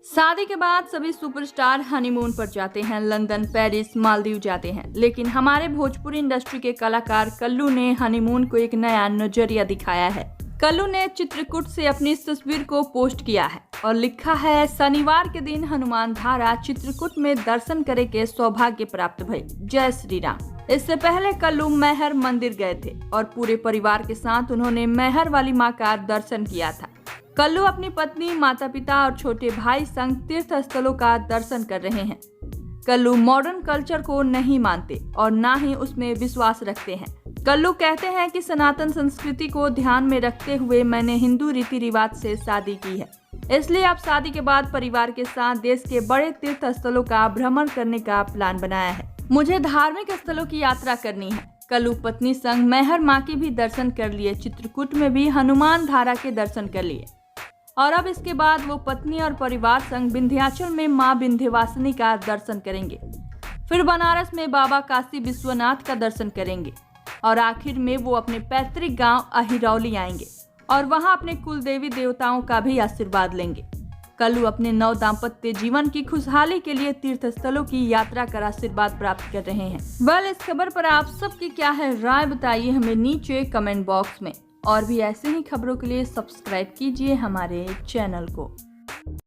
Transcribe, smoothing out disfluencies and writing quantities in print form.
शादी के बाद सभी सुपरस्टार हनीमून पर जाते हैं, लंदन, पेरिस, मालदीव जाते हैं। लेकिन हमारे भोजपुरी इंडस्ट्री के कलाकार कल्लू ने हनीमून को एक नया नजरिया दिखाया है। कल्लू ने चित्रकूट से अपनी इस तस्वीर को पोस्ट किया है और लिखा है, शनिवार के दिन हनुमान धारा चित्रकूट में दर्शन करे के सौभाग्य प्राप्त भई। जय श्री राम। इससे पहले कल्लू मैहर मंदिर गए थे और पूरे परिवार के साथ उन्होंने मैहर वाली मां का दर्शन किया था। कल्लू अपनी पत्नी, माता पिता और छोटे भाई संग तीर्थ स्थलों का दर्शन कर रहे हैं। कल्लू मॉडर्न कल्चर को नहीं मानते और ना ही उसमें विश्वास रखते हैं। कल्लू कहते हैं कि सनातन संस्कृति को ध्यान में रखते हुए मैंने हिंदू रीति रिवाज से शादी की है, इसलिए अब शादी के बाद परिवार के साथ देश के बड़े तीर्थ स्थलों का भ्रमण करने का प्लान बनाया है। मुझे धार्मिक स्थलों की यात्रा करनी है। कल्लू पत्नी संग मैहर माँ के भी दर्शन कर लिए, चित्रकूट में भी हनुमान धारा के दर्शन कर लिए और अब इसके बाद वो पत्नी और परिवार संग विंध्याचल में मां विंध्यवासिनी का दर्शन करेंगे। फिर बनारस में बाबा काशी विश्वनाथ का दर्शन करेंगे और आखिर में वो अपने पैतृक गांव अहिरौली आएंगे और वहां अपने कुल देवी देवताओं का भी आशीर्वाद लेंगे। कल्लू अपने नव दाम्पत्य जीवन की खुशहाली के लिए तीर्थ स्थलों की यात्रा कर आशीर्वाद प्राप्त कर रहे हैं। इस खबर पर आप सबकी क्या है राय, बताइए हमें नीचे कमेंट बॉक्स में। और भी ऐसे ही खबरों के लिए सब्सक्राइब कीजिए हमारे चैनल को।